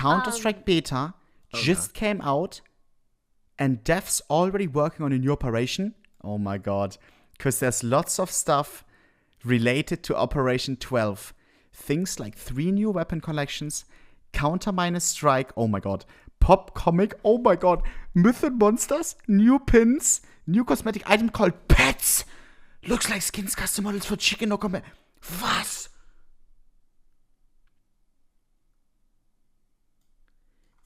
Counter-Strike beta just came out, and devs already working on a new operation. Oh my god. Because there's lots of stuff related to Operation 12. Things like 3 new weapon collections, counter-strike, oh my god, pop comic, oh my god, myth and monsters, new pins, new cosmetic item called pets. Looks like skins, custom models for chicken or combat. Was?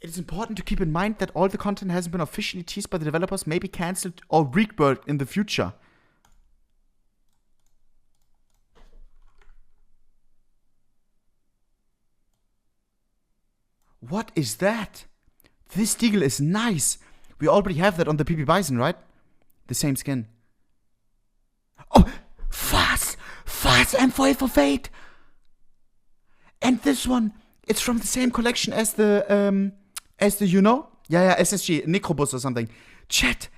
It is important to keep in mind that all the content hasn't been officially teased by the developers, may be cancelled or reworked in the future. What is that? This deagle is nice. We already have that on the PP Bison, right? The same skin. Oh, fast M4 for Fate. And this one, it's from the same collection as the you know? Yeah, SSG, Necrobus or something. Chat,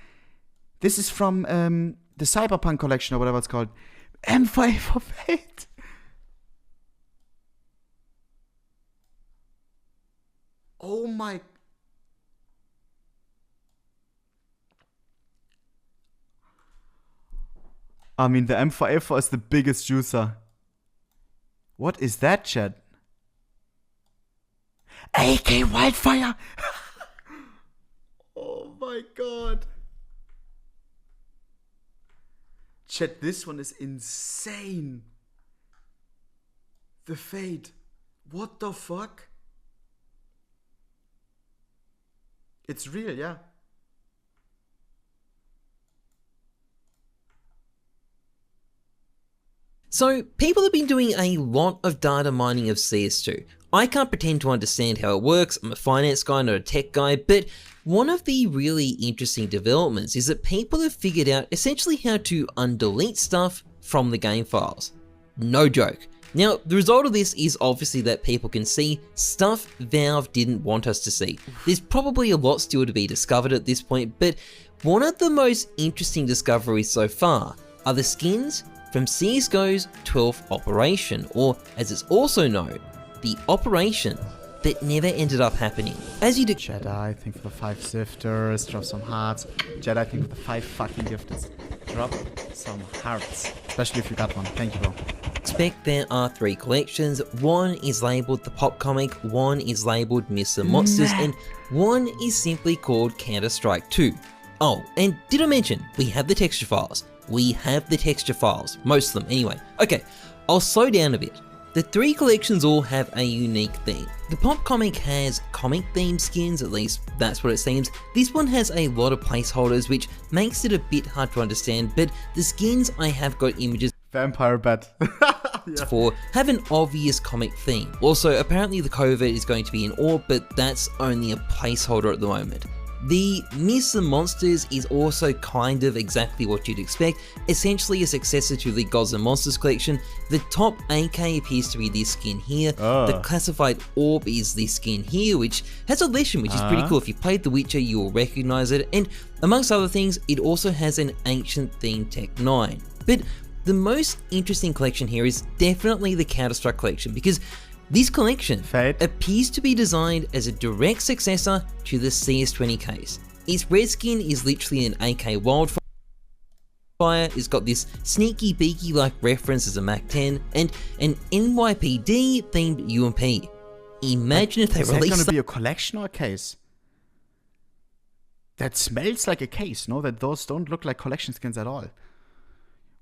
this is from the Cyberpunk collection or whatever it's called. M4 for Fate. Oh my. I mean, the M4A4 is the biggest juicer. What is that, chat? AK Wildfire! Oh my god. Chat, this one is insane. The Fade. What the fuck? It's real, yeah. So, people have been doing a lot of data mining of CS2. I can't pretend to understand how it works, I'm a finance guy, not a tech guy, but one of the really interesting developments is that people have figured out essentially how to undelete stuff from the game files. No joke. Now, the result of this is obviously that people can see stuff Valve didn't want us to see. There's probably a lot still to be discovered at this point, but one of the most interesting discoveries so far are the skins from CSGO's 12th operation, or as it's also known, the operation that never ended up happening. As you do— Jedi, thank for the 5 sifters, drop some hearts. Jedi, thank for the 5 fucking gifters. Drop some hearts. Especially if you got one. Thank you, bro. Expect there are 3 collections. One is labeled the Pop Comic, one is labeled Myths and Monsters, and one is simply called Counter-Strike 2. Oh, and did I mention, we have the texture files. We have the texture files, most of them anyway. Okay, I'll slow down a bit. The 3 collections all have a unique theme. The Pop Comic has comic themed skins, at least that's what it seems. This one has a lot of placeholders, which makes it a bit hard to understand, but the skins I have got images Vampire bat. Yeah. for have an obvious comic theme. Also, apparently the covert is going to be an orb, but that's only a placeholder at the moment. The Myths and Monsters is also kind of exactly what you'd expect, essentially a successor to the Gods and Monsters collection. The top AK appears to be this skin here, the classified orb is this skin here, which has a lesson, which is pretty cool. If you played The Witcher, you will recognize it, and amongst other things, it also has an ancient themed Tech 9. But the most interesting collection here is definitely the Counter-Strike collection, because this collection appears to be designed as a direct successor to the CS20 case. Its red skin is literally an AK Wildfire, it's got this sneaky beaky like reference as a MAC-10, and an NYPD themed UMP. Imagine if they released— Is that gonna be a collection or a case? That smells like a case, no? That those don't look like collection skins at all.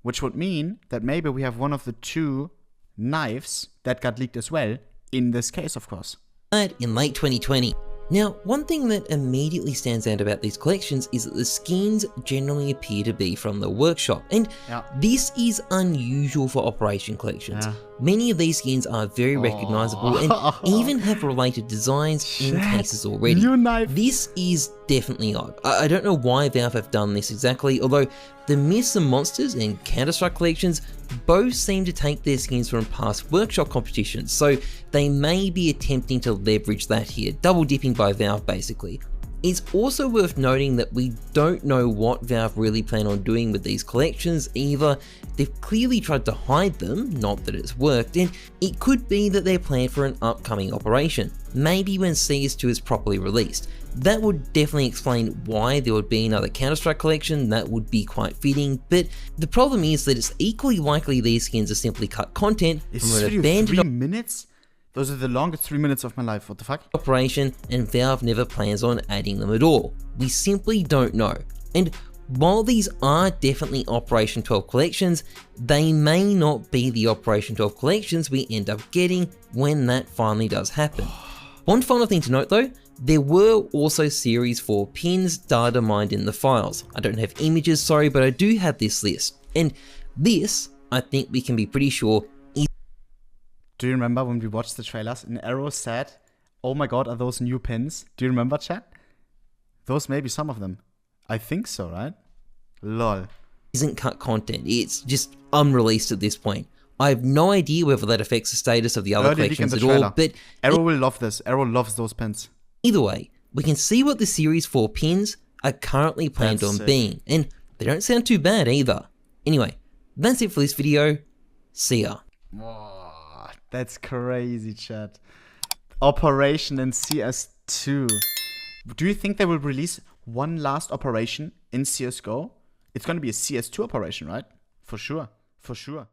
Which would mean that maybe we have one of the 2 knives that got leaked as well, in this case, of course. In late 2020. Now, one thing that immediately stands out about these collections is that the skins generally appear to be from the workshop, and this is unusual for Operation collections. Many of these skins are very recognizable and even have related designs in cases already. New knife. This is definitely odd. I don't know why Valve have done this exactly, although the Myths and Monsters and Counter-Strike collections both seem to take their skins from past workshop competitions, so they may be attempting to leverage that here, double dipping by Valve basically. It's also worth noting that we don't know what Valve really plan on doing with these collections either. They've clearly tried to hide them, not that it's worked, and it could be that they're planned for an upcoming operation, maybe when CS2 is properly released. That would definitely explain why there would be another Counter-Strike collection. That would be quite fitting, but the problem is that it's equally likely these skins are simply cut content from an abandoned 3 minutes? Those are the longest 3 minutes of my life, what the fuck? operation, and Valve never plans on adding them at all. We simply don't know. And while these are definitely Operation 12 collections, they may not be the Operation 12 collections we end up getting when that finally does happen. One final thing to note though, there were also Series 4 pins data mined in the files. I don't have images, sorry, but I do have this list. And this, I think we can be pretty sure. Do you remember when we watched the trailers and Arrow said, oh my god, are those new pins? Do you remember, chat? Those may be some of them. I think so, right? Lol. Isn't cut content, it's just unreleased at this point. I have no idea whether that affects the status of the other collections at all, but Arrow will love this. Arrow loves those pins. Either way, we can see what the Series 4 pins are currently planned on being, and they don't sound too bad either. Anyway, that's it for this video. See ya. Whoa, that's crazy, chat. Operation in CS2. Do you think they will release one last operation in CSGO? It's going to be a CS2 operation, right? For sure. For sure.